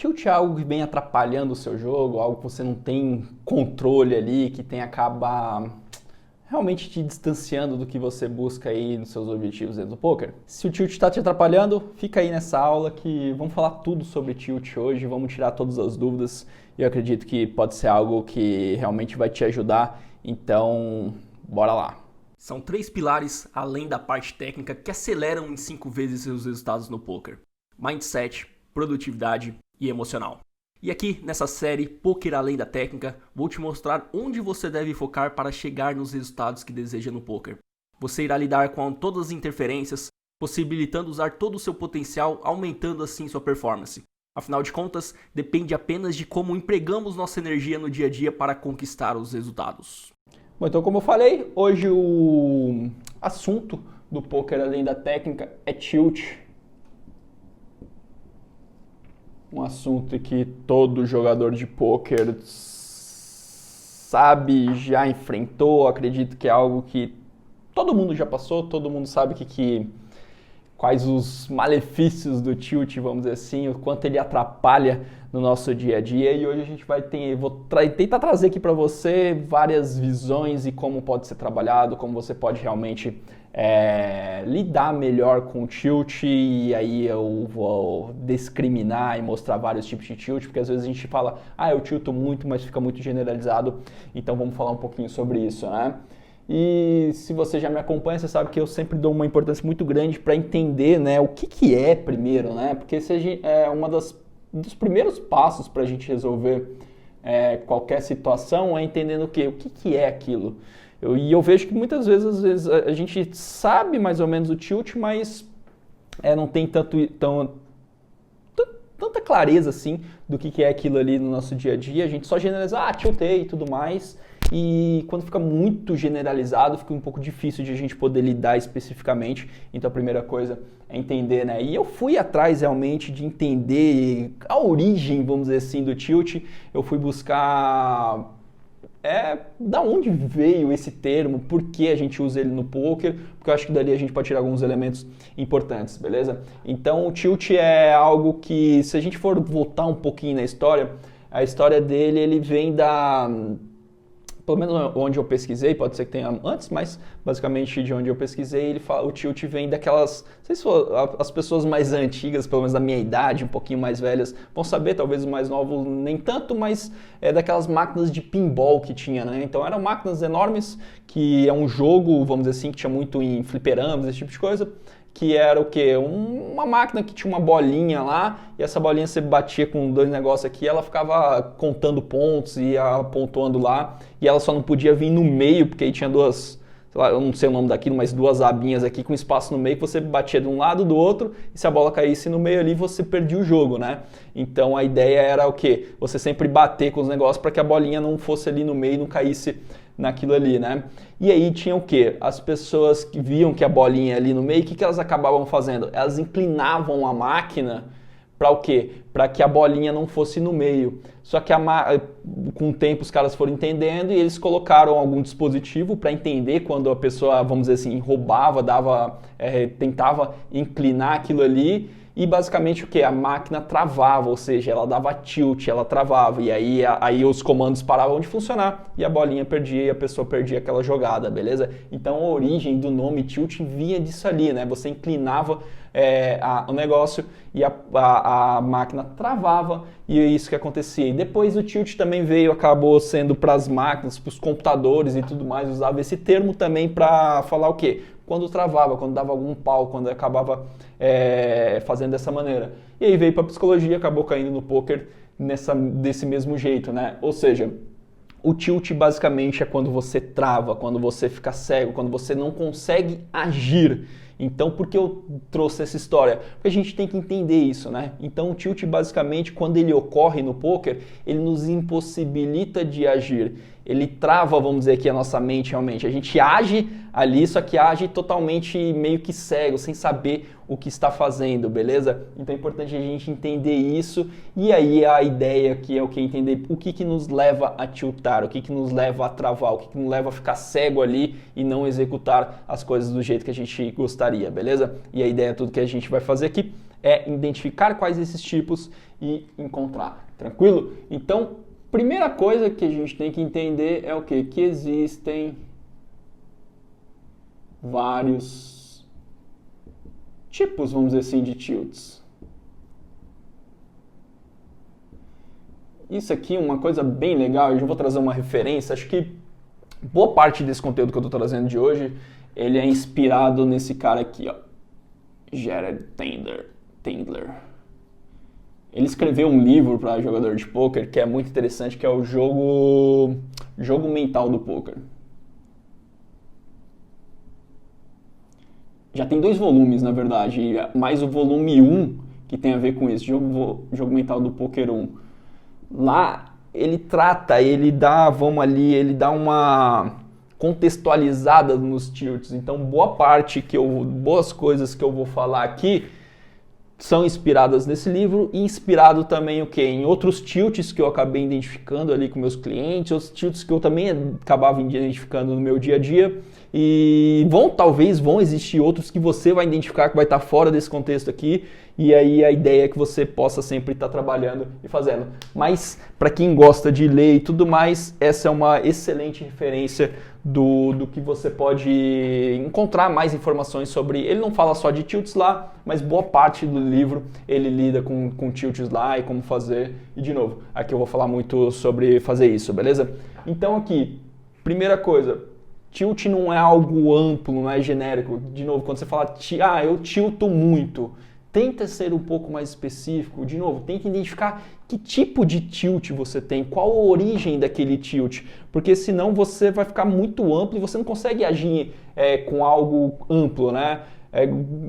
Tilt é algo que vem atrapalhando o seu jogo, algo que você não tem controle ali, que tem acaba realmente te distanciando do que você busca aí nos seus objetivos dentro do poker. Se o tilt está te atrapalhando, fica aí nessa aula que vamos falar tudo sobre tilt hoje, vamos tirar todas as dúvidas e eu acredito que pode ser algo que realmente vai te ajudar, então bora lá. São 3 pilares, além da parte técnica, que aceleram em 5 vezes seus resultados no poker: mindset, produtividade e emocional. E aqui, nessa série Poker Além da Técnica, vou te mostrar onde você deve focar para chegar nos resultados que deseja no poker. Você irá lidar com todas as interferências, possibilitando usar todo o seu potencial, aumentando assim sua performance. Afinal de contas, depende apenas de como empregamos nossa energia no dia a dia para conquistar os resultados. Bom, então como eu falei, hoje o assunto do Poker Além da Técnica é tilt. Um assunto que todo jogador de poker sabe, já enfrentou, acredito que é algo que todo mundo já passou, todo mundo sabe quais os malefícios do tilt, vamos dizer assim, o quanto ele atrapalha no nosso dia a dia. E hoje a gente vai tentar trazer aqui para você várias visões e como pode ser trabalhado, como você pode realmente lidar melhor com o tilt. E aí eu vou discriminar e mostrar vários tipos de tilt, porque às vezes a gente fala, eu tilto muito, mas fica muito generalizado. Então vamos falar um pouquinho sobre isso, né? E se você já me acompanha, você sabe que eu sempre dou uma importância muito grande para entender, né, o que é primeiro, né? Porque é dos primeiros passos para a gente resolver qualquer situação é entendendo o que é aquilo. E eu vejo que muitas vezes, às vezes, a gente sabe mais ou menos o tilt, mas não tem tanta clareza assim do que é aquilo ali no nosso dia a dia. A gente só generaliza, tiltei e tudo mais. E quando fica muito generalizado, fica um pouco difícil de a gente poder lidar especificamente. Então a primeira coisa é entender, né? E eu fui atrás realmente de entender a origem, vamos dizer assim, do tilt. Eu fui buscar da onde veio esse termo, por que a gente usa ele no poker, porque eu acho que dali a gente pode tirar alguns elementos importantes, beleza? Então o tilt é algo que, se a gente for voltar um pouquinho na história, a história dele, ele vem pelo menos onde eu pesquisei, pode ser que tenha antes, mas basicamente de onde eu pesquisei, o tilt vem daquelas, não sei se as pessoas mais antigas, pelo menos da minha idade, um pouquinho mais velhas, vão saber, talvez os mais novos nem tanto, mas daquelas máquinas de pinball que tinha, né? Então eram máquinas enormes, que é um jogo, vamos dizer assim, que tinha muito em fliperamas, esse tipo de coisa, que era o quê? Uma máquina que tinha uma bolinha lá, e essa bolinha você batia com 2 negócios aqui, ela ficava contando pontos e ia pontuando lá, e ela só não podia vir no meio, porque aí tinha duas, sei lá, eu não sei o nome daquilo, mas 2 abinhas aqui com espaço no meio, que você batia de um lado do outro, e se a bola caísse no meio ali, você perdia o jogo, né? Então a ideia era o quê? Você sempre bater com os negócios para que a bolinha não fosse ali no meio e não caísse naquilo ali, né? E aí tinha o quê? As pessoas que viam que a bolinha ali no meio, o que elas acabavam fazendo? Elas inclinavam a máquina para o quê? Para que a bolinha não fosse no meio. Só que com o tempo os caras foram entendendo e eles colocaram algum dispositivo para entender quando a pessoa, vamos dizer assim, roubava, tentava inclinar aquilo ali. E basicamente o que? A máquina travava, ou seja, ela dava tilt, ela travava, e aí os comandos paravam de funcionar e a bolinha perdia e a pessoa perdia aquela jogada, beleza? Então a origem do nome tilt vinha disso ali, né? Você inclinava o negócio e a máquina travava e é isso que acontecia. E depois o tilt também acabou sendo para as máquinas, para os computadores e tudo mais, usava esse termo também para falar o quê? Quando travava, quando dava algum pau, quando acabava fazendo dessa maneira. E aí veio para a psicologia, acabou caindo no poker desse mesmo jeito, né? Ou seja, o tilt basicamente é quando você trava, quando você fica cego, quando você não consegue agir. Então, por que eu trouxe essa história? Porque a gente tem que entender isso, né? Então, o tilt, basicamente, quando ele ocorre no poker, ele nos impossibilita de agir. Ele trava, vamos dizer aqui, a nossa mente realmente. A gente age ali, só que age totalmente meio que cego, sem saber o que está fazendo, beleza? Então é importante a gente entender isso. E aí a ideia aqui é o que? Entender o que nos leva a tiltar, o que nos leva a travar, o que nos leva a ficar cego ali e não executar as coisas do jeito que a gente gostaria, beleza? E a ideia, tudo que a gente vai fazer aqui é identificar quais esses tipos e encontrar, tranquilo? Então, primeira coisa que a gente tem que entender é o quê? Que existem vários tipos, vamos dizer assim, de tilts. Isso aqui é uma coisa bem legal, eu já vou trazer uma referência, acho que boa parte desse conteúdo que eu estou trazendo de hoje, ele é inspirado nesse cara aqui, ó, Jared Tendler. Ele escreveu um livro para jogador de pôquer que é muito interessante, que é o jogo mental do pôquer. Já tem 2 volumes, na verdade, mais o volume 1, que tem a ver com isso, jogo mental do pôquer 1. Lá ele trata, ele dá uma contextualizada nos tilts. Então, boas coisas que eu vou falar aqui são inspiradas nesse livro e inspirado também o quê? Em outros tilts que eu acabei identificando ali com meus clientes, outros tilts que eu também acabava identificando no meu dia a dia. E talvez vão existir outros que você vai identificar que vai estar fora desse contexto aqui, e aí a ideia é que você possa sempre estar trabalhando e fazendo. Mas para quem gosta de ler e tudo mais, essa é uma excelente referência do que você pode encontrar mais informações sobre. Ele não fala só de tilts lá, mas boa parte do livro ele lida com tilts lá e como fazer. E de novo, aqui eu vou falar muito sobre fazer isso, beleza? Então aqui, primeira coisa, tilt não é algo amplo, não é genérico. De novo, quando você fala, eu tilto muito, tenta ser um pouco mais específico. De novo, tenta identificar que tipo de tilt você tem, qual a origem daquele tilt, porque senão você vai ficar muito amplo e você não consegue agir com algo amplo, né? É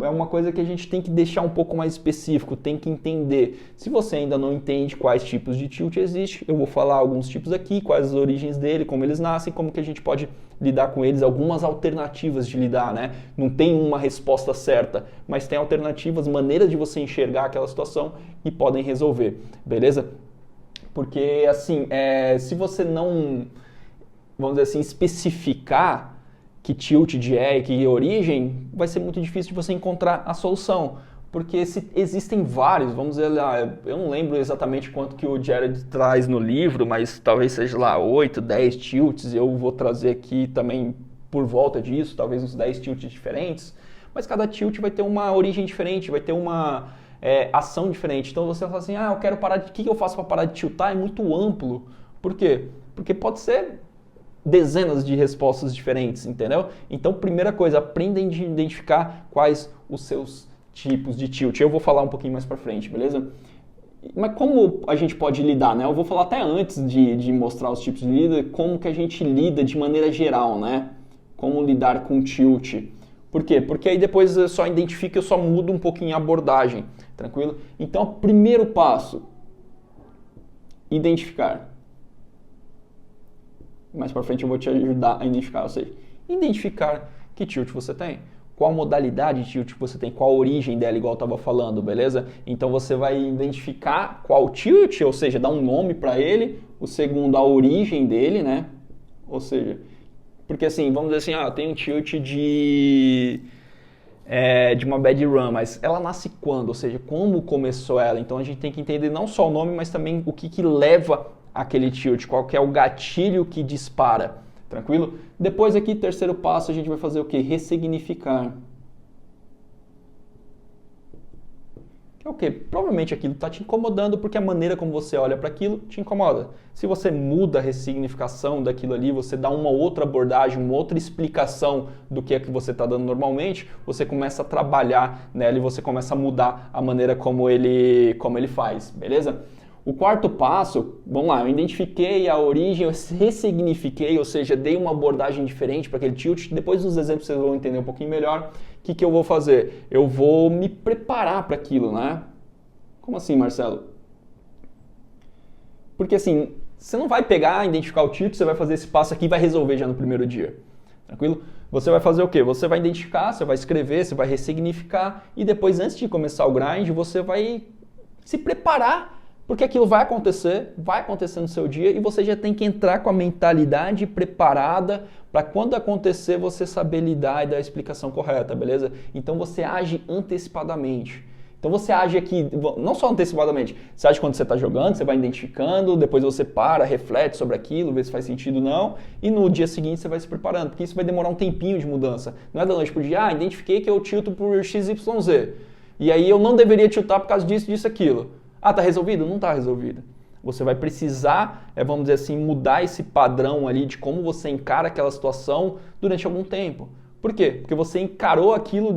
uma coisa que a gente tem que deixar um pouco mais específico, tem que entender. Se você ainda não entende quais tipos de tilt existe, eu vou falar alguns tipos aqui, quais as origens dele, como eles nascem, como que a gente pode lidar com eles, algumas alternativas de lidar, né? Não tem uma resposta certa, mas tem alternativas, maneiras de você enxergar aquela situação e podem resolver, beleza? Porque, assim, se você não, vamos dizer assim, especificar que tilt que origem, vai ser muito difícil de você encontrar a solução. Porque existem vários, vamos dizer lá, eu não lembro exatamente quanto que o Jared traz no livro, mas talvez seja lá 8, 10 tilts, eu vou trazer aqui também por volta disso, talvez uns 10 tilts diferentes, mas cada tilt vai ter uma origem diferente, vai ter uma ação diferente. Então você fala assim, eu quero parar o que eu faço para parar de tiltar? É muito amplo. Por quê? Porque pode ser dezenas de respostas diferentes, entendeu? Então, primeira coisa, aprenda a identificar quais os seus tipos de tilt. Eu vou falar um pouquinho mais pra frente, beleza? Mas como a gente pode lidar, né? Eu vou falar até antes de mostrar os tipos de lida, como que a gente lida de maneira geral, né? Como lidar com tilt. Por quê? Porque aí depois eu só identifico, eu só mudo um pouquinho a abordagem, tranquilo? Então, primeiro passo, identificar. Mais para frente eu vou te ajudar a identificar, ou seja, identificar que tilt você tem, qual modalidade de tilt você tem, qual a origem dela, igual eu estava falando, beleza? Então você vai identificar qual tilt, ou seja, dar um nome para ele, o segundo, a origem dele, né? Ou seja, porque assim, vamos dizer assim, tem um tilt de uma bad run, mas ela nasce quando? Ou seja, como começou ela? Então a gente tem que entender não só o nome, mas também o que leva aquele tilt, qual que é o gatilho que dispara, tranquilo? Depois aqui, terceiro passo, a gente vai fazer o quê? Ressignificar. Que é o quê? Provavelmente aquilo está te incomodando porque a maneira como você olha para aquilo te incomoda. Se você muda a ressignificação daquilo ali, você dá uma outra abordagem, uma outra explicação do que é que você está dando normalmente, você começa a trabalhar nela e você começa a mudar a maneira como ele faz, beleza? O quarto passo, vamos lá, eu identifiquei a origem, eu ressignifiquei, ou seja, dei uma abordagem diferente para aquele tilt. Depois dos exemplos vocês vão entender um pouquinho melhor. O que eu vou fazer? Eu vou me preparar para aquilo, né? Como assim, Marcelo? Porque assim, você não vai pegar, identificar o tilt, você vai fazer esse passo aqui e vai resolver já no primeiro dia. Tranquilo? Você vai fazer o quê? Você vai identificar, você vai escrever, você vai ressignificar e depois, antes de começar o grind, você vai se preparar. Porque aquilo vai acontecer no seu dia e você já tem que entrar com a mentalidade preparada para quando acontecer você saber lidar e dar a explicação correta, beleza? Então você age antecipadamente. Então você age aqui, não só antecipadamente, você age quando você está jogando, você vai identificando, depois você para, reflete sobre aquilo, vê se faz sentido ou não, e no dia seguinte você vai se preparando, porque isso vai demorar um tempinho de mudança. Não é da noite pro dia, identifiquei que eu tilto por XYZ, e aí eu não deveria tiltar por causa disso, disso, aquilo. Tá resolvido? Não tá resolvido. Você vai precisar, vamos dizer assim, mudar esse padrão ali de como você encara aquela situação durante algum tempo. Por quê? Porque você encarou aquilo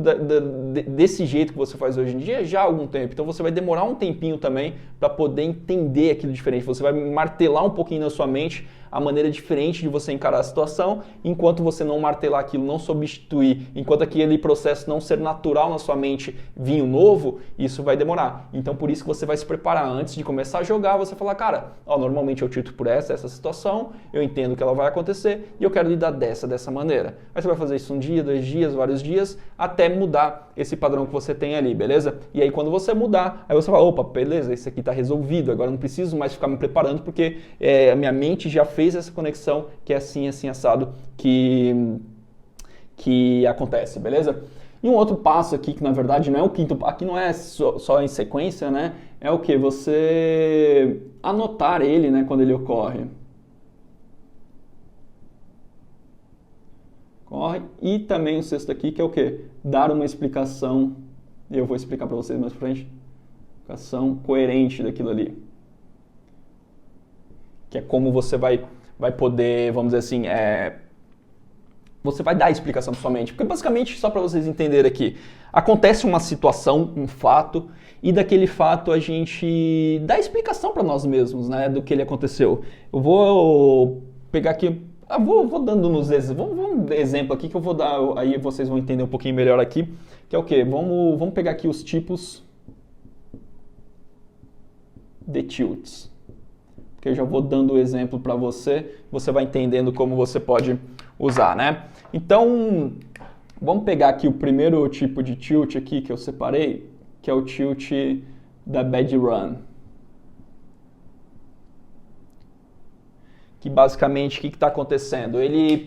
desse jeito que você faz hoje em dia já há algum tempo. Então você vai demorar um tempinho também para poder entender aquilo diferente. Você vai martelar um pouquinho na sua mente a maneira diferente de você encarar a situação, enquanto você não martelar aquilo, não substituir, enquanto aquele processo não ser natural na sua mente, vinho novo, isso vai demorar. Então por isso que você vai se preparar antes de começar a jogar, você falar, cara, normalmente eu tilto por essa situação, eu entendo que ela vai acontecer e eu quero lidar dessa maneira. Aí você vai fazer isso um dia, 2 dias, vários dias, até mudar esse padrão que você tem ali, beleza? E aí quando você mudar, aí você fala, opa, beleza, isso aqui está resolvido, agora não preciso mais ficar me preparando porque a minha mente já fez essa conexão que é assim, assado que acontece, beleza? E um outro passo aqui, que na verdade não é o quinto, aqui não é só em sequência, né? É o que? Você anotar ele, né, quando ele ocorre. E também o sexto aqui, que é o que? Dar uma explicação, e eu vou explicar para vocês mais pra frente, explicação coerente daquilo ali. Que é como você vai poder, vamos dizer assim, você vai dar a explicação para sua mente. Porque basicamente, só para vocês entenderem aqui, acontece uma situação, um fato, e daquele fato a gente dá explicação para nós mesmos, né, do que ele aconteceu. Eu vou pegar aqui, vou dando nos exemplo aqui que eu vou dar, aí vocês vão entender um pouquinho melhor aqui, que é o quê? Vamos pegar aqui os tipos de tilts. Porque eu já vou dando o exemplo para você vai entendendo como você pode usar, né? Então, vamos pegar aqui o primeiro tipo de tilt aqui que eu separei, que é o tilt da bad run. Que basicamente, o que está acontecendo? Ele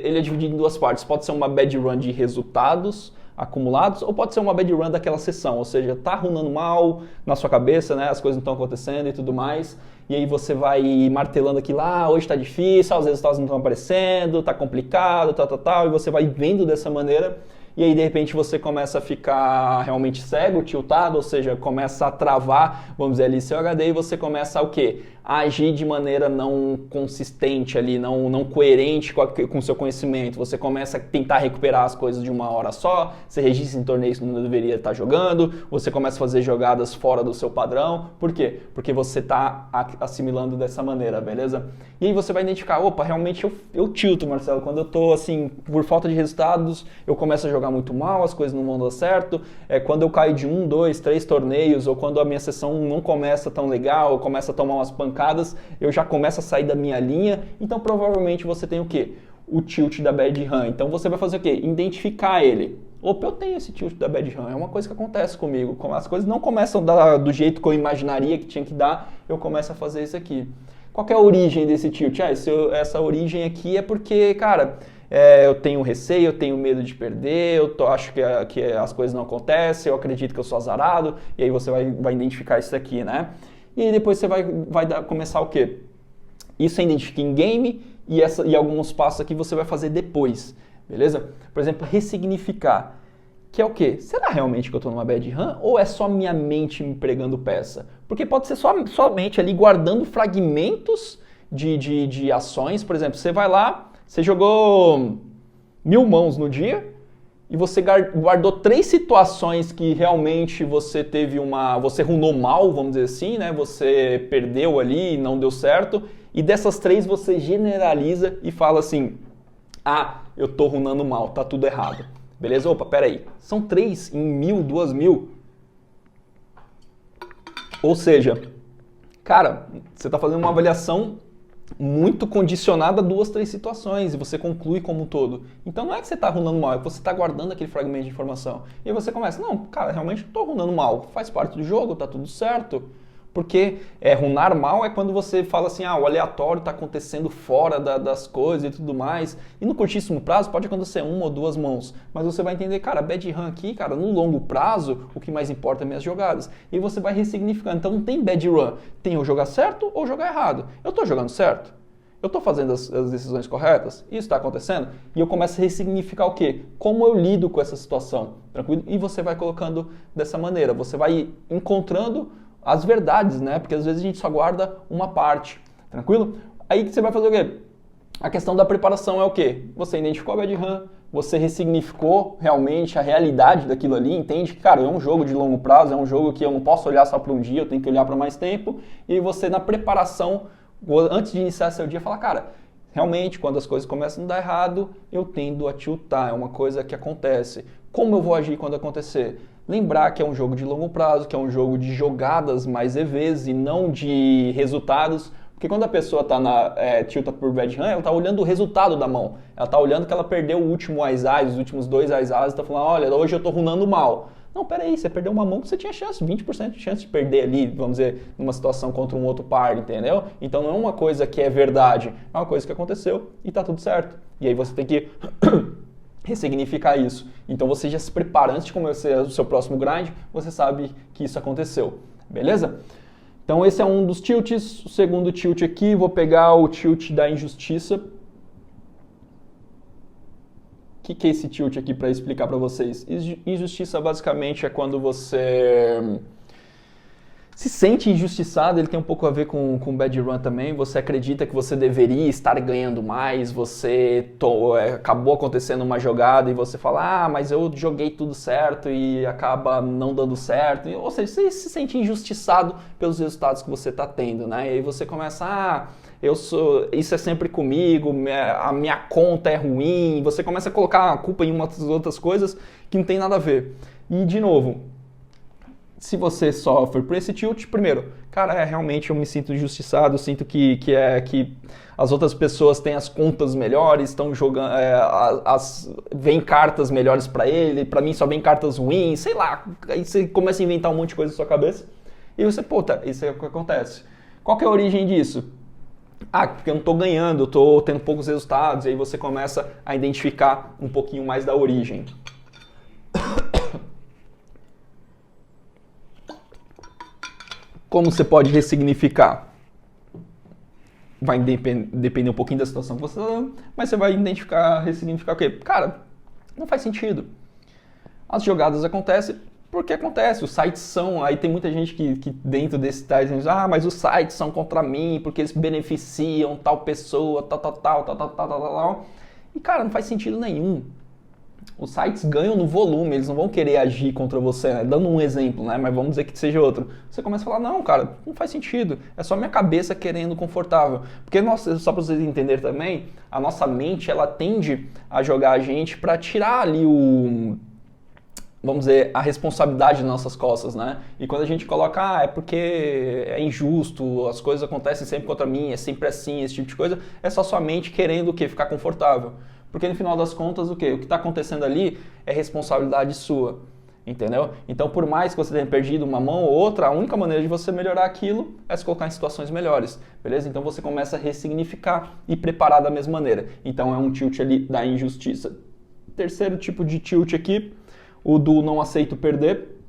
é dividido em duas partes. Pode ser uma bad run de resultados acumulados, ou pode ser uma bad run daquela sessão, ou seja, tá runando mal na sua cabeça, né? As coisas não estão acontecendo e tudo mais, e aí você vai martelando aqui lá, hoje tá difícil, os resultados não estão aparecendo, tá complicado, tal, e você vai vendo dessa maneira, e aí de repente você começa a ficar realmente cego, tiltado, ou seja, começa a travar, vamos dizer ali, seu HD, e você começa a o quê? A agir de maneira não consistente ali, não coerente com o seu conhecimento. Você começa a tentar recuperar as coisas de uma hora só, você registra em torneios que não deveria estar jogando, você começa a fazer jogadas fora do seu padrão. Por quê? Porque você está assimilando dessa maneira, beleza? E aí você vai identificar, opa, realmente eu tilto, Marcelo, quando eu estou assim, por falta de resultados, eu começo a jogar muito mal, as coisas não vão dar certo, quando eu caio de 1, 2, 3 torneios, ou quando a minha sessão não começa tão legal, eu começo a tomar umas pancadas, eu já começo a sair da minha linha, então provavelmente você tem o quê? O tilt da bad run. Então você vai fazer o quê? Identificar ele. Opa, eu tenho esse tilt da bad run, é uma coisa que acontece comigo. Como as coisas não começam do jeito que eu imaginaria que tinha que dar, eu começo a fazer isso aqui. Qual que é a origem desse tilt? Essa origem aqui é porque, cara, eu tenho receio, eu tenho medo de perder, acho que as coisas não acontecem, eu acredito que eu sou azarado, e aí você vai identificar isso aqui, né? E aí depois você vai começar o quê? Isso é identificar em game e alguns passos aqui você vai fazer depois, beleza? Por exemplo, ressignificar, que é o quê? Será realmente que eu estou numa bad run ou é só minha mente me pregando peça? Porque pode ser só a mente ali guardando fragmentos de ações. Por exemplo, você vai lá, você jogou 1000 mãos no dia, e você guardou 3 situações que realmente você você runou mal, vamos dizer assim, né? Você perdeu ali e não deu certo. E dessas 3 você generaliza e fala assim, eu tô runando mal, tá tudo errado. Beleza? Opa, peraí. São 3 em 1000, 2000. Ou seja, cara, você tá fazendo uma avaliação muito condicionada a 2, 3 situações e você conclui como um todo. Então não é que você está runando mal, é que você está guardando aquele fragmento de informação. E aí você começa, não, cara, realmente estou runando mal, faz parte do jogo, tá tudo certo. Porque runar mal é quando você fala assim, o aleatório está acontecendo fora das coisas e tudo mais. E no curtíssimo prazo pode acontecer 1 ou 2 mãos. Mas você vai entender, cara, bad run aqui, cara, no longo prazo, o que mais importa é minhas jogadas. E você vai ressignificando. Então não tem bad run. Tem ou jogar certo ou jogar errado. Eu estou jogando certo? Eu estou fazendo as decisões corretas? Isso está acontecendo? E eu começo a ressignificar o quê? Como eu lido com essa situação, tranquilo? E você vai colocando dessa maneira. Você vai encontrando as verdades, né? Porque às vezes a gente só guarda uma parte, tranquilo? Aí você vai fazer o quê? A questão da preparação é o quê? Você identificou a bad run, você ressignificou realmente a realidade daquilo ali, entende que, cara, é um jogo de longo prazo, é um jogo que eu não posso olhar só para um dia, eu tenho que olhar para mais tempo, e você na preparação, antes de iniciar seu dia, fala, cara, realmente quando as coisas começam a dar errado, eu tendo a tiltar, é uma coisa que acontece. Como eu vou agir quando acontecer? Lembrar que é um jogo de longo prazo, que é um jogo de jogadas mais EVs e não de resultados. Porque quando a pessoa está tilta por bad run, ela está olhando o resultado da mão. Ela está olhando que ela perdeu o último Ais, os últimos 2 Ais, e está falando, olha, hoje eu estou runando mal. Não, peraí, você perdeu uma mão que você tinha chance, 20% de chance de perder ali, vamos dizer, numa situação contra um outro par, entendeu? Então não é uma coisa que é verdade, é uma coisa que aconteceu e está tudo certo. E aí você tem que ressignificar isso. Então você já se prepara antes de começar o seu próximo grind, você sabe que isso aconteceu, beleza? Então esse é um dos tilts. O segundo tilt aqui, vou pegar o tilt da injustiça. O que é esse tilt aqui para explicar para vocês? Injustiça basicamente é quando você se sente injustiçado, ele tem um pouco a ver com bad run também, você acredita que você deveria estar ganhando mais, acabou acontecendo uma jogada e você fala, mas eu joguei tudo certo e acaba não dando certo, ou seja, você se sente injustiçado pelos resultados que você está tendo, né? E aí você começa, isso é sempre comigo, a minha conta é ruim, você começa a colocar a culpa em umas outras coisas que não tem nada a ver. E de novo, se você sofre por esse tilt, primeiro, cara, realmente eu me sinto injustiçado, eu sinto que as outras pessoas têm as contas melhores, estão jogando, vem cartas melhores pra ele, pra mim só vem cartas ruins, sei lá, aí você começa a inventar um monte de coisa na sua cabeça, e você, isso é o que acontece. Qual que é a origem disso? Porque eu não tô ganhando, eu tô tendo poucos resultados, e aí você começa a identificar um pouquinho mais da origem. Como você pode ressignificar? Vai depender um pouquinho da situação que você está dando, mas você vai ressignificar o quê? Cara, não faz sentido. As jogadas acontecem porque acontece, os sites são, aí tem muita gente que dentro desse site diz, mas os sites são contra mim porque eles beneficiam tal pessoa, tal. E cara, não faz sentido nenhum. Os sites ganham no volume, eles não vão querer agir contra você, né? Dando um exemplo, né? Mas vamos dizer que seja outro. Você começa a falar, não, cara, não faz sentido. É só minha cabeça querendo confortável. Porque, só para vocês entenderem também, a nossa mente, ela tende a jogar a gente para tirar ali vamos dizer, a responsabilidade das nossas costas, né? E quando a gente coloca, é porque é injusto, as coisas acontecem sempre contra mim, é sempre assim, esse tipo de coisa, é só sua mente querendo o quê? Ficar confortável. Porque no final das contas, o quê? O que está acontecendo ali é responsabilidade sua, entendeu? Então, por mais que você tenha perdido uma mão ou outra, a única maneira de você melhorar aquilo é se colocar em situações melhores, beleza? Então você começa a ressignificar e preparar da mesma maneira. Então é um tilt ali da injustiça. Terceiro tipo de tilt aqui, o do não aceito perder.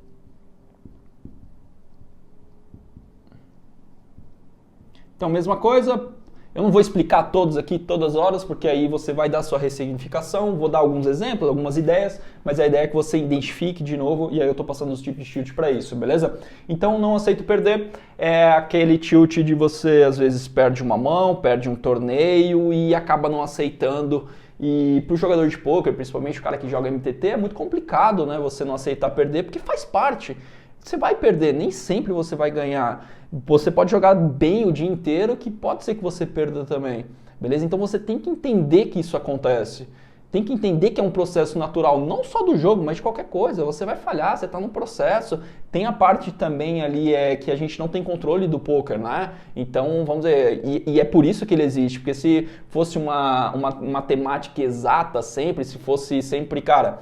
Então, mesma coisa. Eu não vou explicar todos aqui, todas as horas, porque aí você vai dar a sua ressignificação, vou dar alguns exemplos, algumas ideias, mas a ideia é que você identifique de novo, e aí eu estou passando os tipos de tilt para isso, beleza? Então, não aceito perder é aquele tilt de você, às vezes, perde uma mão, perde um torneio e acaba não aceitando. E para o jogador de poker, principalmente o cara que joga MTT, é muito complicado, né, você não aceitar perder, porque faz parte. Você vai perder, nem sempre você vai ganhar. Você pode jogar bem o dia inteiro, que pode ser que você perda também, beleza? Então você tem que entender que isso acontece. Tem que entender que é um processo natural, não só do jogo, mas de qualquer coisa. Você vai falhar, você está num processo. Tem a parte também ali que a gente não tem controle do poker, né? Então, vamos dizer, e é por isso que ele existe. Porque se fosse uma matemática exata sempre, se fosse sempre, cara...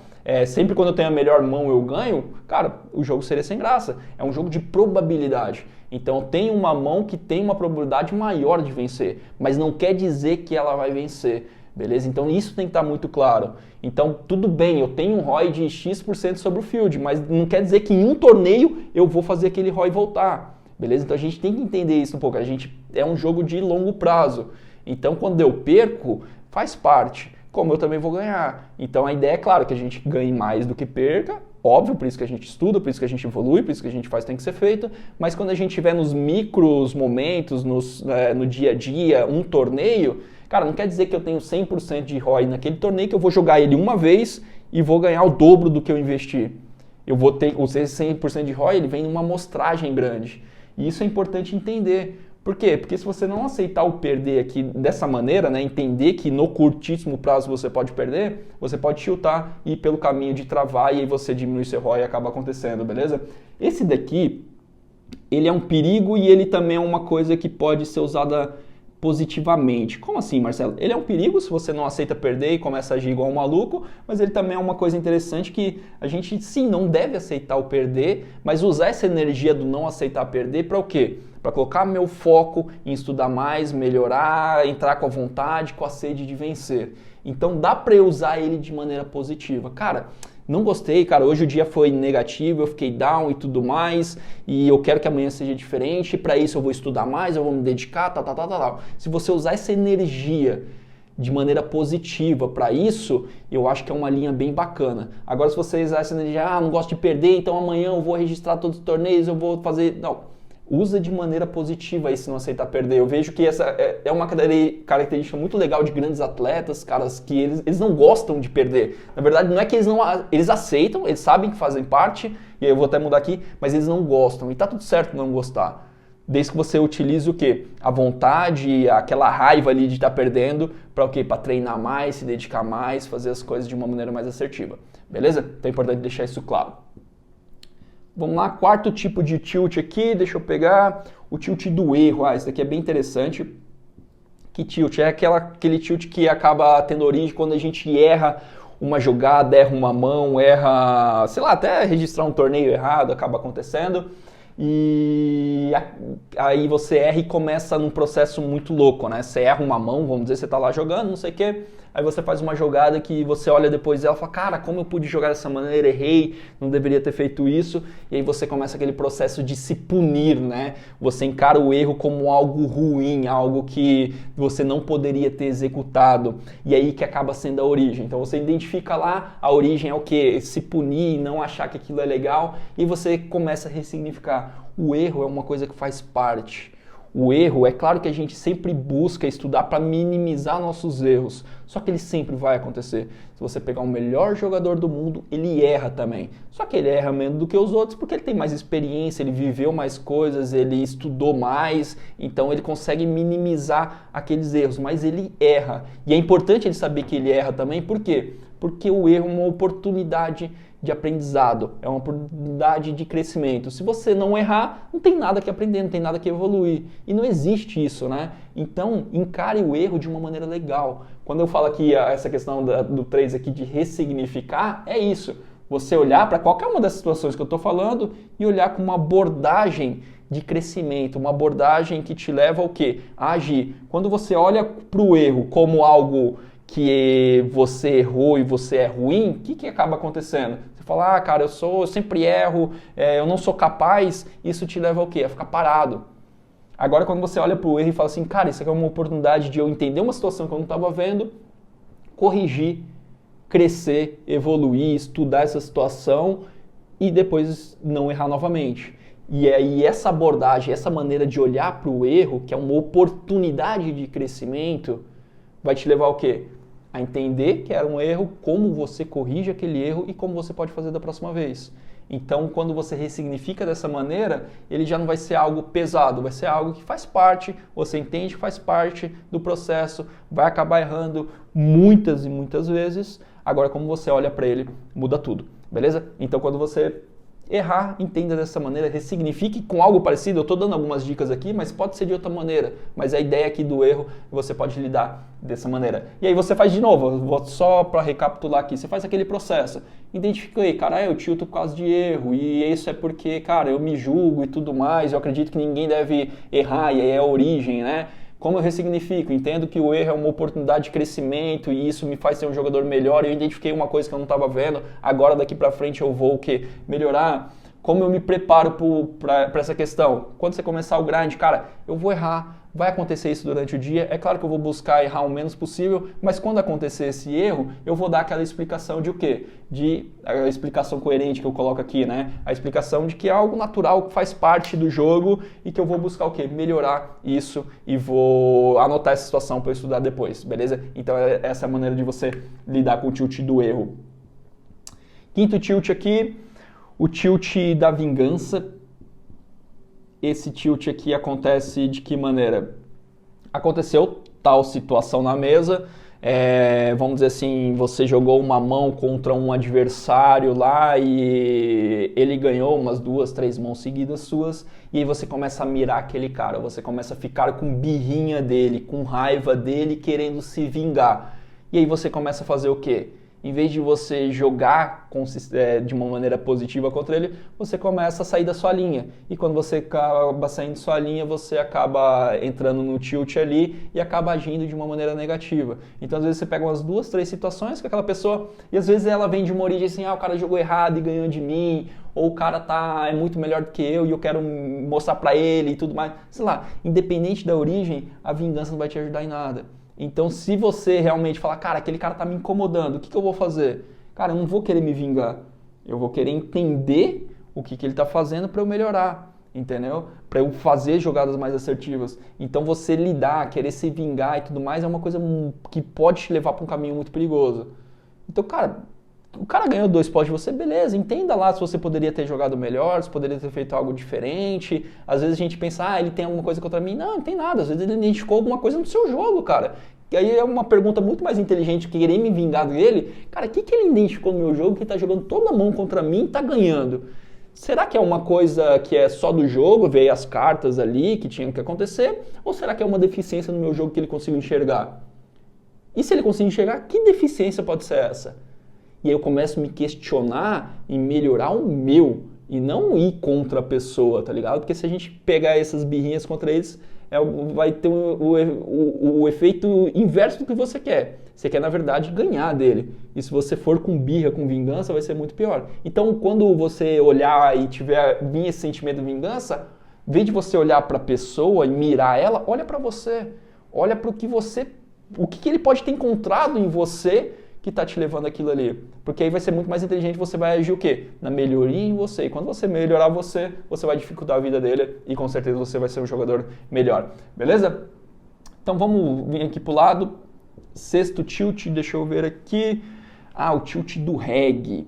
sempre quando eu tenho a melhor mão eu ganho, cara, o jogo seria sem graça. É um jogo de probabilidade. Então eu tenho uma mão que tem uma probabilidade maior de vencer, mas não quer dizer que ela vai vencer. Beleza? Então isso tem que estar muito claro. Então tudo bem, eu tenho um ROI de X% sobre o field, mas não quer dizer que em um torneio eu vou fazer aquele ROI voltar. Beleza? Então a gente tem que entender isso um pouco. A gente é um jogo de longo prazo. Então quando eu perco, faz parte. Como eu também vou ganhar. Então a ideia é claro que a gente ganhe mais do que perca. Óbvio, por isso que a gente estuda, por isso que a gente evolui, por isso que a gente faz tem que ser feito. Mas quando a gente estiver nos micros momentos, no dia a dia, um torneio, cara, não quer dizer que eu tenho 100% de ROI naquele torneio, que eu vou jogar ele uma vez e vou ganhar o dobro do que eu investi. Eu vou ter, o 100% de ROI, ele vem numa amostragem grande. E isso é importante entender. Por quê? Porque se você não aceitar o perder aqui dessa maneira, né, entender que no curtíssimo prazo você pode perder, você pode tiltar e ir pelo caminho de travar e aí você diminui seu ROI e acaba acontecendo, beleza? Esse daqui, ele é um perigo e ele também é uma coisa que pode ser usada positivamente. Como assim, Marcelo? Ele é um perigo se você não aceita perder e começa a agir igual um maluco, mas ele também é uma coisa interessante que a gente, sim, não deve aceitar o perder, mas usar essa energia do não aceitar perder para o quê? Para colocar meu foco em estudar mais, melhorar, entrar com a vontade, com a sede de vencer. Então dá para eu usar ele de maneira positiva. Cara, não gostei, cara, hoje o dia foi negativo, eu fiquei down e tudo mais, e eu quero que amanhã seja diferente, para isso eu vou estudar mais, eu vou me dedicar, tal. Se você usar essa energia de maneira positiva para isso, eu acho que é uma linha bem bacana. Agora se você usar essa energia, não gosto de perder, então amanhã eu vou registrar todos os torneios, eu vou fazer... Não. Usa de maneira positiva aí se não aceitar perder. Eu vejo que essa é uma característica muito legal de grandes atletas, caras que eles não gostam de perder. Na verdade, não é que eles aceitam, eles sabem que fazem parte, e aí eu vou até mudar aqui, mas eles não gostam. E tá tudo certo não gostar. Desde que você utilize o quê? A vontade, aquela raiva ali de estar perdendo, para o quê? Para treinar mais, se dedicar mais, fazer as coisas de uma maneira mais assertiva. Beleza? Então é importante deixar isso claro. Vamos lá, quarto tipo de tilt aqui, deixa eu pegar o tilt do erro. Esse daqui é bem interessante. Que tilt? É aquele tilt que acaba tendo origem quando a gente erra uma jogada, erra uma mão, erra, sei lá, até registrar um torneio errado, acaba acontecendo. E aí você erra e começa num processo muito louco, né? Você erra uma mão, vamos dizer, você tá lá jogando, não sei o quê. Aí você faz uma jogada que você olha depois dela e fala, cara, como eu pude jogar dessa maneira, errei, não deveria ter feito isso. E aí você começa aquele processo de se punir, né? Você encara o erro como algo ruim, algo que você não poderia ter executado. E aí que acaba sendo a origem. Então você identifica lá, a origem é o quê? Se punir, não achar que aquilo é legal. E você começa a ressignificar. O erro é uma coisa que faz parte. O erro, é claro que a gente sempre busca estudar para minimizar nossos erros, só que ele sempre vai acontecer. Se você pegar o melhor jogador do mundo, ele erra também. Só que ele erra menos do que os outros porque ele tem mais experiência, ele viveu mais coisas, ele estudou mais, então ele consegue minimizar aqueles erros, mas ele erra. E é importante ele saber que ele erra também, por quê? Porque o erro é uma oportunidade de aprendizado, é uma oportunidade de crescimento. Se você não errar, não tem nada que aprender, não tem nada que evoluir. E não existe isso, né? Então, encare o erro de uma maneira legal. Quando eu falo aqui essa questão do 3 aqui de ressignificar, é isso. Você olhar para qualquer uma das situações que eu estou falando e olhar com uma abordagem de crescimento, uma abordagem que te leva ao quê? A agir. Quando você olha para o erro como algo que você errou e você é ruim, o que acaba acontecendo? Você fala, cara, eu sempre erro, eu não sou capaz, isso te leva ao quê? A ficar parado. Agora, quando você olha para o erro e fala assim, cara, isso aqui é uma oportunidade de eu entender uma situação que eu não estava vendo, corrigir, crescer, evoluir, estudar essa situação e depois não errar novamente. E aí essa abordagem, essa maneira de olhar para o erro, que é uma oportunidade de crescimento, vai te levar ao quê? A entender que era um erro, como você corrige aquele erro e como você pode fazer da próxima vez. Então, quando você ressignifica dessa maneira, ele já não vai ser algo pesado, vai ser algo que faz parte, você entende que faz parte do processo, vai acabar errando muitas e muitas vezes. Agora, como você olha para ele, muda tudo, beleza? Então, quando você errar, entenda dessa maneira, ressignifique com algo parecido. Eu estou dando algumas dicas aqui, mas pode ser de outra maneira. Mas a ideia aqui do erro, você pode lidar dessa maneira. E aí você faz de novo, só para recapitular aqui, você faz aquele processo. identifiquei, cara, eu tilto por causa de erro, e isso é porque, cara, eu me julgo e tudo mais, eu acredito que ninguém deve errar, e aí é a origem, né? Como eu ressignifico? Entendo que o erro é uma oportunidade de crescimento e isso me faz ser um jogador melhor. Eu identifiquei uma coisa que eu não estava vendo, agora daqui para frente eu vou o quê? Melhorar. Como eu me preparo para essa questão? Quando você começar o grind, cara, eu vou errar, vai acontecer isso durante o dia. É claro que eu vou buscar errar o menos possível, mas quando acontecer esse erro, eu vou dar aquela explicação de o quê? A explicação coerente que eu coloco aqui, né? A explicação de que é algo natural, que faz parte do jogo e que eu vou buscar o quê? Melhorar isso e vou anotar essa situação para eu estudar depois, beleza? Então essa é a maneira de você lidar com o tilt do erro. Quinto tilt aqui, o tilt da vingança. Esse tilt aqui acontece de que maneira? Aconteceu tal situação na mesa, vamos dizer assim, você jogou uma mão contra um adversário lá e ele ganhou umas 2, 3 mãos seguidas suas, e aí você começa a mirar aquele cara, você começa a ficar com birrinha dele, com raiva dele, querendo se vingar. E aí você começa a fazer o quê? Em vez de você jogar de uma maneira positiva contra ele, você começa a sair da sua linha. E quando você acaba saindo da sua linha, você acaba entrando no tilt ali e acaba agindo de uma maneira negativa. Então, às vezes, você pega umas 2, 3 situações com aquela pessoa e, às vezes, ela vem de uma origem assim, o cara jogou errado e ganhou de mim, ou o cara é muito melhor do que eu e eu quero mostrar pra ele e tudo mais. Sei lá, independente da origem, a vingança não vai te ajudar em nada. Então, se você realmente falar, cara, aquele cara tá me incomodando, o que eu vou fazer? Cara, eu não vou querer me vingar. Eu vou querer entender o que ele tá fazendo para eu melhorar, entendeu? Para eu fazer jogadas mais assertivas. Então, você lidar, querer se vingar e tudo mais é uma coisa que pode te levar para um caminho muito perigoso. Então, cara, o cara ganhou 2 pontos de você, beleza, entenda lá se você poderia ter jogado melhor, se poderia ter feito algo diferente. Às vezes a gente pensa, ele tem alguma coisa contra mim. Não tem nada, às vezes ele identificou alguma coisa no seu jogo, cara. E aí é uma pergunta muito mais inteligente que querer me vingar dele. Cara, o que ele identificou no meu jogo que tá jogando toda a mão contra mim e tá ganhando? Será que é uma coisa que é só do jogo, veio as cartas ali que tinham que acontecer? Ou será que é uma deficiência no meu jogo que ele conseguiu enxergar? E se ele conseguir enxergar, que deficiência pode ser essa? E aí eu começo a me questionar e melhorar o meu e não ir contra a pessoa, tá ligado? Porque se a gente pegar essas birrinhas contra eles, vai ter o efeito inverso do que você quer. Você quer, na verdade, ganhar dele. E se você for com birra, com vingança, vai ser muito pior. Então, quando você olhar e vir esse sentimento de vingança, em vez de você olhar para a pessoa e mirar ela, olha para você. Olha para o que ele pode ter encontrado em você que está te levando aquilo ali. Porque aí vai ser muito mais inteligente, você vai agir o quê? Na melhoria em você. E quando você melhorar você vai dificultar a vida dele e com certeza você vai ser um jogador melhor. Beleza? Então vamos vir aqui pro lado. Sexto tilt, deixa eu ver aqui. O tilt do reggae.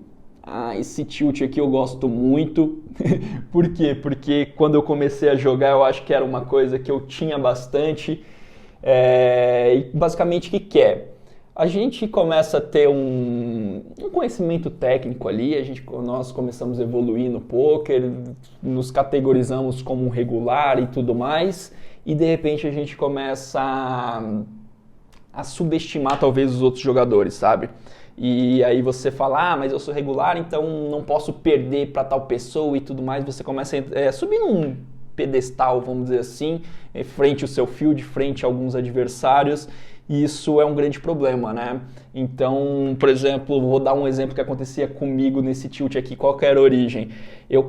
Esse tilt aqui eu gosto muito. Por quê? Porque quando eu comecei a jogar eu acho que era uma coisa que eu tinha bastante. E basicamente o que é? A gente começa a ter um conhecimento técnico ali, nós começamos a evoluir no poker, nos categorizamos como um regular e tudo mais, e de repente a gente começa a subestimar talvez os outros jogadores, sabe? E aí você fala, mas eu sou regular, então não posso perder para tal pessoa e tudo mais, você começa a subir num pedestal, vamos dizer assim, frente ao seu field, frente a alguns adversários. E isso é um grande problema, né? Então, por exemplo, vou dar um exemplo que acontecia comigo nesse tilt aqui, qual que era a origem.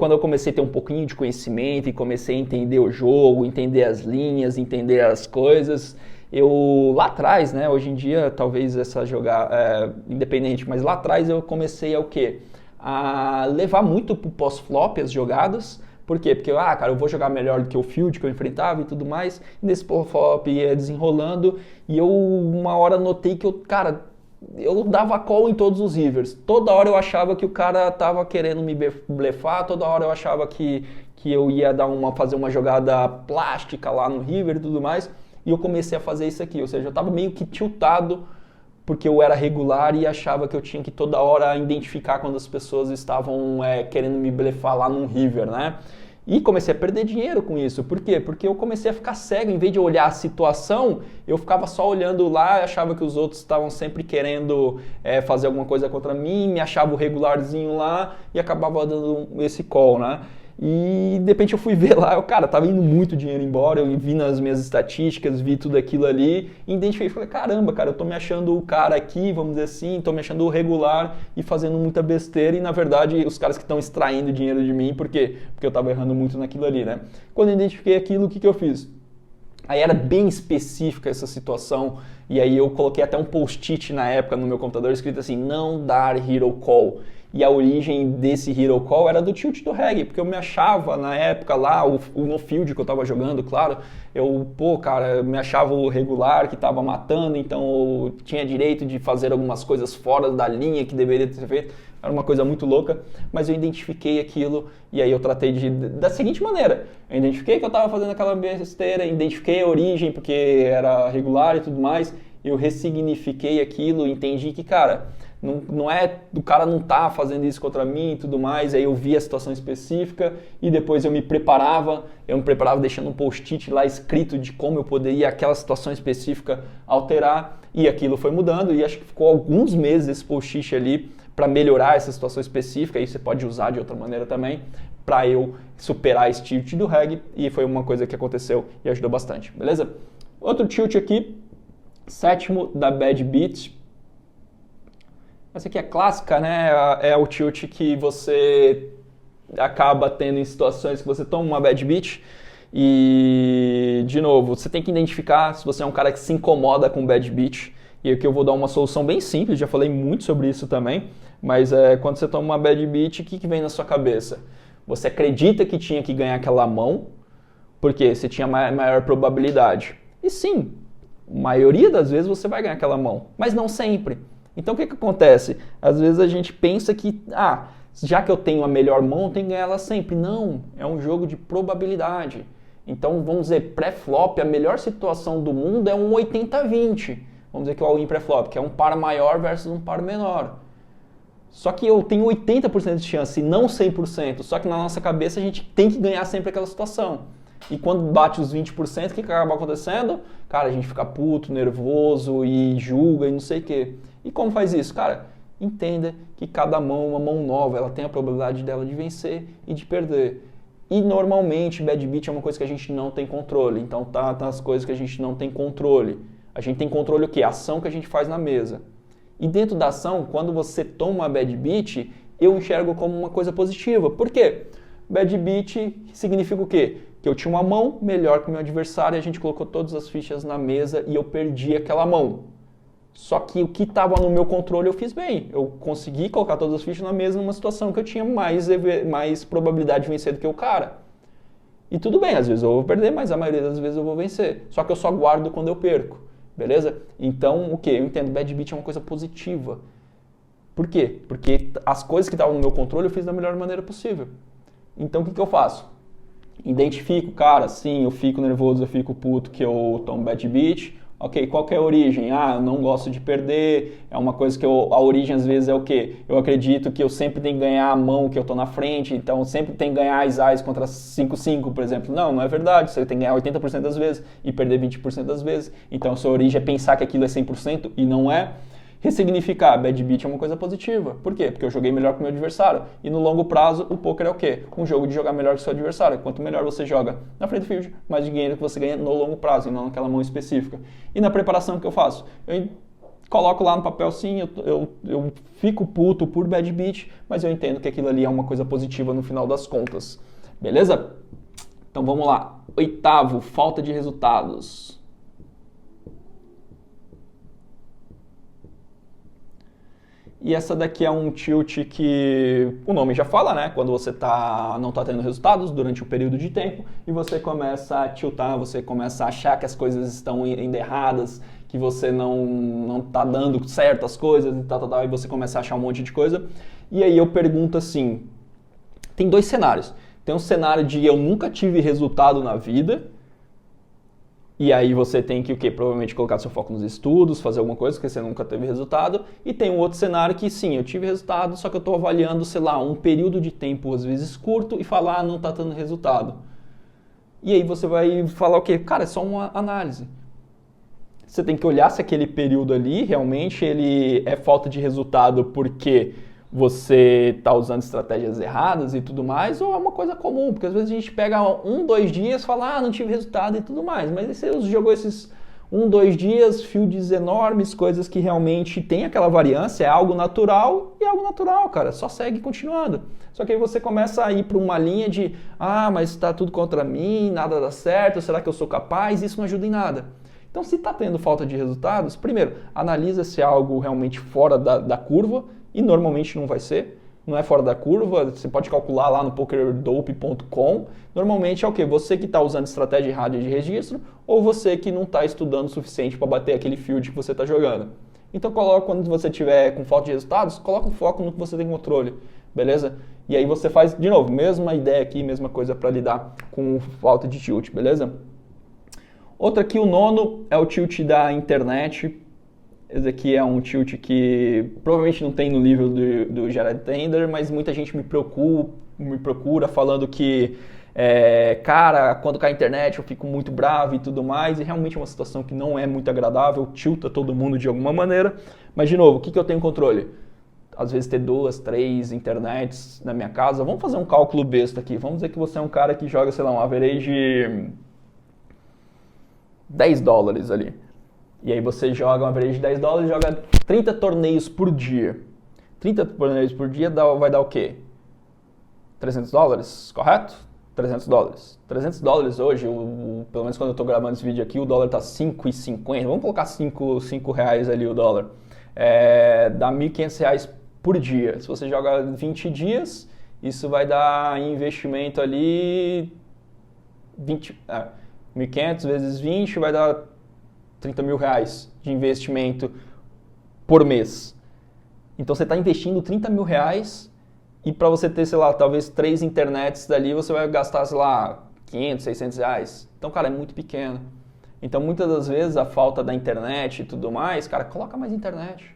Quando eu comecei a ter um pouquinho de conhecimento e comecei a entender o jogo, entender as linhas, entender as coisas, lá atrás, né? Hoje em dia, talvez essa jogada independente, mas lá atrás eu comecei a levar muito pro pós-flop as jogadas. Por quê? Porque, cara, eu vou jogar melhor do que o field que eu enfrentava e tudo mais. E nesse pós-flop ia desenrolando e eu uma hora notei que eu dava call em todos os rivers. Toda hora eu achava que o cara tava querendo me blefar, toda hora eu achava que eu ia fazer uma jogada plástica lá no river e tudo mais. E eu comecei a fazer isso aqui, ou seja, eu tava meio que tiltado porque eu era regular e achava que eu tinha que toda hora identificar quando as pessoas estavam querendo me blefar lá num river, né? E comecei a perder dinheiro com isso. Por quê? Porque eu comecei a ficar cego. Em vez de olhar a situação, eu ficava só olhando lá e achava que os outros estavam sempre querendo fazer alguma coisa contra mim, me achava o regularzinho lá e acabava dando esse call, né? E de repente eu fui ver lá, cara, tava indo muito dinheiro embora, eu vi nas minhas estatísticas, vi tudo aquilo ali, e identifiquei, falei, caramba, cara, eu tô me achando o cara aqui, vamos dizer assim, tô me achando o regular e fazendo muita besteira, e na verdade os caras que estão extraindo dinheiro de mim, por quê? Porque eu tava errando muito naquilo ali, né? Quando eu identifiquei aquilo, o que eu fiz? Aí era bem específica essa situação, e aí eu coloquei até um post-it na época no meu computador escrito assim, não dar hero call. E a origem desse hero call era do tilt do reggae, porque eu me achava na época lá, no field que eu tava jogando, claro, eu me achava o regular que tava matando, então eu tinha direito de fazer algumas coisas fora da linha que deveria ter feito. Era uma coisa muito louca, mas eu identifiquei aquilo e aí eu tratei da seguinte maneira. Eu identifiquei que eu estava fazendo aquela besteira, identifiquei a origem porque era regular e tudo mais, eu ressignifiquei aquilo, entendi que, cara, não é do cara não tá fazendo isso contra mim e tudo mais, aí eu vi a situação específica e depois eu me preparava deixando um post-it lá escrito de como eu poderia aquela situação específica alterar e aquilo foi mudando e acho que ficou alguns meses esse post-it ali para melhorar essa situação específica, aí você pode usar de outra maneira também, para eu superar esse tilt do reggae, e foi uma coisa que aconteceu e ajudou bastante, beleza? Outro tilt aqui, 7º da Bad Beat. Essa aqui é clássica, né? É o tilt que você acaba tendo em situações que você toma uma Bad Beat e, de novo, você tem que identificar se você é um cara que se incomoda com Bad Beat. E aqui eu vou dar uma solução bem simples, já falei muito sobre isso também, mas quando você toma uma Bad Beat, o que vem na sua cabeça? Você acredita que tinha que ganhar aquela mão, porque você tinha maior probabilidade. E sim, a maioria das vezes você vai ganhar aquela mão, mas não sempre. Então o que acontece? Às vezes a gente pensa que, já que eu tenho a melhor mão, eu tenho que ganhar ela sempre. Não, é um jogo de probabilidade. Então vamos dizer, pré-flop, a melhor situação do mundo é um 80-20. Vamos dizer que é o all-in pré-flop, que é um par maior versus um par menor. Só que eu tenho 80% de chance e não 100%. Só que na nossa cabeça a gente tem que ganhar sempre aquela situação. E quando bate os 20%, o que acaba acontecendo? Cara, a gente fica puto, nervoso e julga e não sei o quê. E como faz isso? Cara, entenda que cada mão é uma mão nova. Ela tem a probabilidade dela de vencer e de perder. E normalmente Bad Beat é uma coisa que a gente não tem controle. Então tá nas coisas que a gente não tem controle. A gente tem controle o quê? A ação que a gente faz na mesa. E dentro da ação, quando você toma uma Bad Beat, eu enxergo como uma coisa positiva. Por quê? Bad Beat significa o quê? Que eu tinha uma mão melhor que o meu adversário e a gente colocou todas as fichas na mesa e eu perdi aquela mão. Só que o que estava no meu controle eu fiz bem. Eu consegui colocar todas as fichas na mesa numa situação que eu tinha mais probabilidade de vencer do que o cara. E tudo bem, às vezes eu vou perder, mas a maioria das vezes eu vou vencer. Só que eu só guardo quando eu perco. Beleza? Então, o que? Eu entendo, Bad Beat é uma coisa positiva. Por quê? Porque as coisas que estavam no meu controle eu fiz da melhor maneira possível. Então, o que eu faço? Identifico, cara, sim, eu fico nervoso, eu fico puto que eu tomo Bad Beat. Ok, qual que é a origem? Eu não gosto de perder, é uma coisa que a origem às vezes é o quê? Eu acredito que eu sempre tenho que ganhar a mão que eu tô na frente, então sempre tem que ganhar as contra 5-5, por exemplo. Não é verdade, você tem que ganhar 80% das vezes e perder 20% das vezes. Então a sua origem é pensar que aquilo é 100% e não é. Ressignificar, Bad Beat é uma coisa positiva. Por quê? Porque eu joguei melhor que o meu adversário. E no longo prazo, o poker é o quê? Um jogo de jogar melhor que o seu adversário. Quanto melhor você joga na frente do field, mais dinheiro que você ganha no longo prazo, e não naquela mão específica. E na preparação que eu faço? Eu coloco lá no papel, sim, eu fico puto por Bad Beat, mas eu entendo que aquilo ali é uma coisa positiva no final das contas. Beleza? Então vamos lá. 8º, falta de resultados. E essa daqui é um tilt que o nome já fala, né? Quando você não está tendo resultados durante um período de tempo e você começa a tiltar, você começa a achar que as coisas estão indo erradas, que você não está dando certo as coisas e tal, e você começa a achar um monte de coisa. E aí eu pergunto assim, tem 2 cenários. Tem um cenário de eu nunca tive resultado na vida E aí você tem que, o quê? Provavelmente colocar seu foco nos estudos, fazer alguma coisa, porque você nunca teve resultado. E tem um outro cenário que, sim, eu tive resultado, só que eu estou avaliando, sei lá, um período de tempo, às vezes curto, e falar, não está dando resultado. E aí você vai falar o quê? Cara, é só uma análise. Você tem que olhar se aquele período ali, realmente, ele é falta de resultado porque você está usando estratégias erradas e tudo mais, ou é uma coisa comum, porque às vezes a gente pega 1, 2 dias e fala, não tive resultado e tudo mais, mas você jogou esses 1, 2 dias, fields enormes, coisas que realmente tem aquela variância, é algo natural e é algo natural, cara, só segue continuando. Só que aí você começa a ir para uma linha de, mas está tudo contra mim, nada dá certo, será que eu sou capaz? Isso não ajuda em nada. Então, se está tendo falta de resultados, primeiro, analisa se é algo realmente fora da curva, e normalmente não vai ser, não é fora da curva, você pode calcular lá no pokerdope.com, normalmente é o quê? Você que está usando estratégia errada de registro, ou você que não está estudando o suficiente para bater aquele field que você está jogando. Então, quando você estiver com falta de resultados, coloca o foco no que você tem controle, beleza? E aí você faz, de novo, mesma ideia aqui, mesma coisa para lidar com falta de tilt, beleza? Outra aqui, o nono, é o tilt da internet. Esse aqui é um tilt que provavelmente não tem no nível do Jared Tender, mas muita gente me procura falando que, cara, quando cai a internet eu fico muito bravo e tudo mais, e realmente é uma situação que não é muito agradável, tilta todo mundo de alguma maneira. Mas, de novo, o que eu tenho controle? Às vezes ter 2, 3 internets na minha casa. Vamos fazer um cálculo besta aqui. Vamos dizer que você é um cara que joga, sei lá, um average $10 ali. E aí você joga uma average de $10 e joga 30 torneios por dia. 30 torneios por dia vai dar o quê? $300, correto? $300. $300 hoje, pelo menos quando eu estou gravando esse vídeo aqui, o dólar está 5,50. Vamos colocar 5 reais ali o dólar. Dá R$1.500 por dia. Se você joga 20 dias, isso vai dar em investimento ali 1.500 vezes 20 vai dar R$30 mil de investimento por mês. Então você está investindo R$30 mil e para você ter, sei lá, talvez 3 internets dali, você vai gastar, sei lá, R$500, R$600. Então, cara, é muito pequeno. Então, muitas das vezes, a falta da internet e tudo mais, cara, coloca mais internet.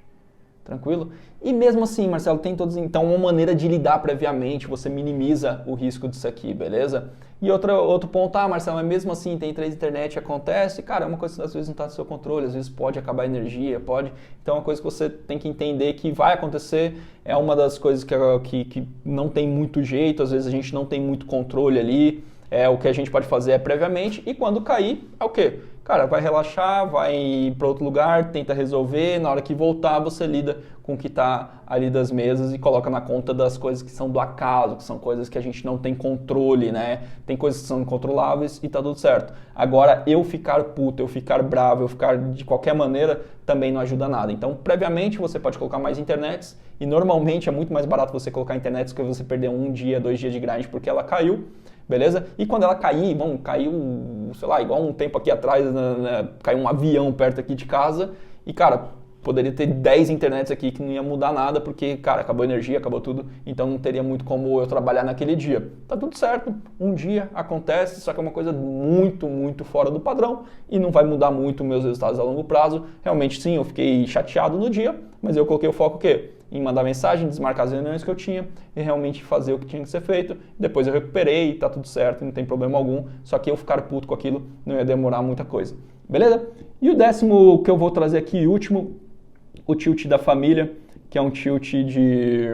Tranquilo? E mesmo assim, Marcelo, tem todos, então, uma maneira de lidar previamente, você minimiza o risco disso aqui, beleza? E outro ponto, Marcelo, mas mesmo assim tem 3 internet, acontece, cara, é uma coisa que às vezes não está no seu controle, às vezes pode acabar a energia, pode, então é uma coisa que você tem que entender que vai acontecer, é uma das coisas que não tem muito jeito, às vezes a gente não tem muito controle ali, o que a gente pode fazer é previamente, e quando cair, é o quê? Cara, vai relaxar, vai para outro lugar, tenta resolver, na hora que voltar você lida com o que está ali das mesas e coloca na conta das coisas que são do acaso, que são coisas que a gente não tem controle, né? Tem coisas que são incontroláveis e tá tudo certo. Agora, eu ficar puto, eu ficar bravo, eu ficar de qualquer maneira, também não ajuda nada. Então, previamente, você pode colocar mais internets e normalmente é muito mais barato você colocar internets que você perder 1 dia, 2 dias de grind porque ela caiu. Beleza? E quando ela cair, caiu, sei lá, igual um tempo aqui atrás, caiu um avião perto aqui de casa e, cara, poderia ter 10 internets aqui que não ia mudar nada porque, cara, acabou a energia, acabou tudo, então não teria muito como eu trabalhar naquele dia. Tá tudo certo, um dia acontece, só que é uma coisa muito, muito fora do padrão e não vai mudar muito meus resultados a longo prazo. Realmente, sim, eu fiquei chateado no dia, mas eu coloquei o foco o quê? Em mandar mensagem, desmarcar as reuniões que eu tinha e realmente fazer o que tinha que ser feito. Depois eu recuperei, tá tudo certo, não tem problema algum. Só que eu ficar puto com aquilo não ia demorar muita coisa. Beleza? E o 10º que eu vou trazer aqui, último, o tilt da família, que é um tilt de...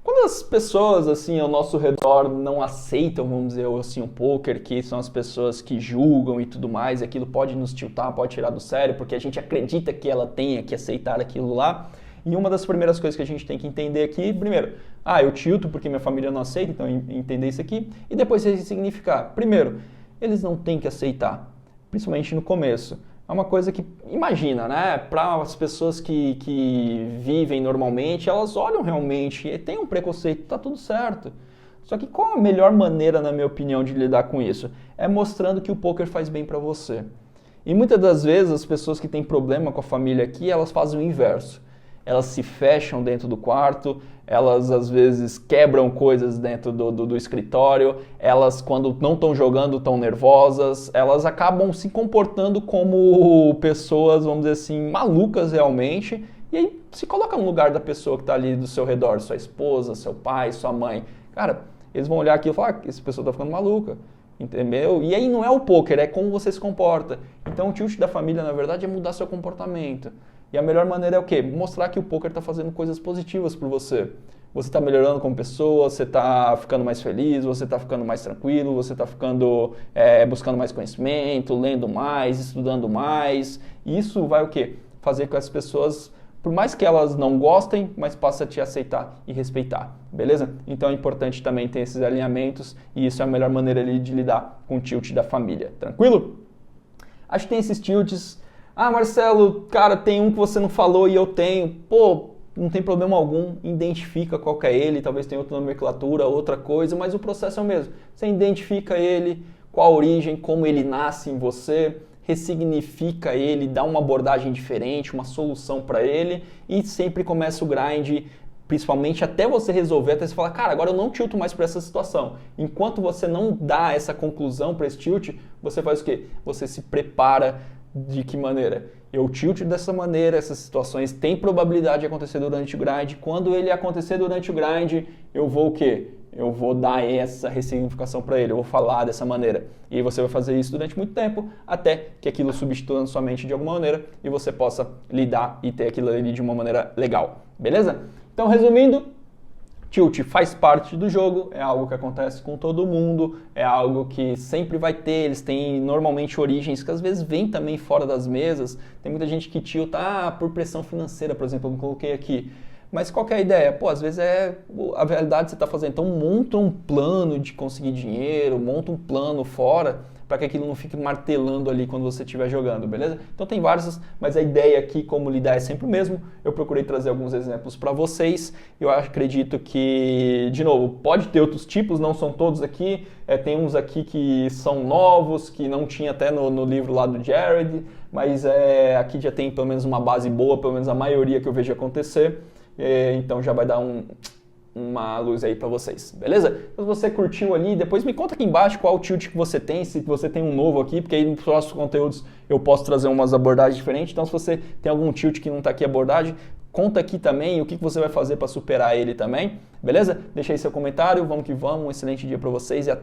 Quando as pessoas, assim, ao nosso redor não aceitam, vamos dizer assim, o poker, que são as pessoas que julgam e tudo mais, aquilo pode nos tiltar, pode tirar do sério, porque a gente acredita que ela tenha que aceitar aquilo lá. E uma das primeiras coisas que a gente tem que entender aqui, primeiro, eu tilto porque minha família não aceita, então entender isso aqui. E depois significar, primeiro, eles não têm que aceitar, principalmente no começo. É uma coisa que, imagina, né? Para as pessoas que vivem normalmente, elas olham realmente e tem um preconceito, tá tudo certo. Só que qual a melhor maneira, na minha opinião, de lidar com isso? É mostrando que o poker faz bem para você. E muitas das vezes as pessoas que têm problema com a família aqui, elas fazem o inverso. elas se fecham dentro do quarto, elas às vezes quebram coisas dentro do escritório, elas quando não estão jogando estão nervosas, elas acabam se comportando como pessoas, vamos dizer assim, malucas realmente, e aí se coloca no lugar da pessoa que está ali do seu redor, sua esposa, seu pai, sua mãe. Cara, eles vão olhar aqui e falar, essa pessoa está ficando maluca. Entendeu? E aí não é o poker, é como você se comporta. Então o tilt da família, na verdade, é mudar seu comportamento. E a melhor maneira é o quê? Mostrar que o poker está fazendo coisas positivas por você. Você está melhorando como pessoa, você está ficando mais feliz, você está ficando mais tranquilo, você está ficando buscando mais conhecimento, lendo mais, estudando mais. E isso vai o quê? Fazer com que as pessoas, por mais que elas não gostem, mas passem a te aceitar e respeitar, beleza? Então é importante também ter esses alinhamentos e isso é a melhor maneira ali de lidar com o tilt da família, tranquilo? Acho que tem esses tilts. Ah, Marcelo, cara, tem um que você não falou e eu tenho. Pô, não tem problema algum, identifica qual que é ele, talvez tenha outra nomenclatura, outra coisa, mas o processo é o mesmo. Você identifica ele, qual a origem, como ele nasce em você, ressignifica ele, dá uma abordagem diferente, uma solução para ele e sempre começa o grind, principalmente até você resolver, até você falar, cara, agora eu não tilto mais para essa situação. Enquanto você não dá essa conclusão para esse tilt, você faz o quê? Você se prepara de que maneira? Eu tilto dessa maneira, essas situações têm probabilidade de acontecer durante o grind. Quando ele acontecer durante o grind, eu vou o quê? Eu vou dar essa ressignificação para ele, eu vou falar dessa maneira. E aí você vai fazer isso durante muito tempo, até que aquilo substitua na sua mente de alguma maneira e você possa lidar e ter aquilo ali de uma maneira legal. Beleza? Então, resumindo, tilt faz parte do jogo, é algo que acontece com todo mundo, é algo que sempre vai ter, eles têm normalmente origens que às vezes vêm também fora das mesas. Tem muita gente que tilta por pressão financeira, por exemplo, eu coloquei aqui. Mas qual que é a ideia? Pô, às vezes é a realidade que você está fazendo. Então monta um plano de conseguir dinheiro, monta um plano fora para que aquilo não fique martelando ali quando você estiver jogando, beleza? Então tem vários, mas a ideia aqui, como lidar, é sempre o mesmo. Eu procurei trazer alguns exemplos para vocês. Eu acredito que, de novo, pode ter outros tipos, não são todos aqui. Tem uns aqui que são novos, que não tinha até no livro lá do Jared, mas aqui já tem pelo menos uma base boa, pelo menos a maioria que eu vejo acontecer. Então já vai dar uma luz aí pra vocês, beleza? Então, se você curtiu ali, depois me conta aqui embaixo qual o tilt que você tem, se você tem um novo aqui, porque aí nos próximos conteúdos eu posso trazer umas abordagens diferentes. Então se você tem algum tilt que não tá aqui abordagem, conta aqui também o que você vai fazer para superar ele também, beleza? Deixa aí seu comentário, vamos que vamos, um excelente dia para vocês e até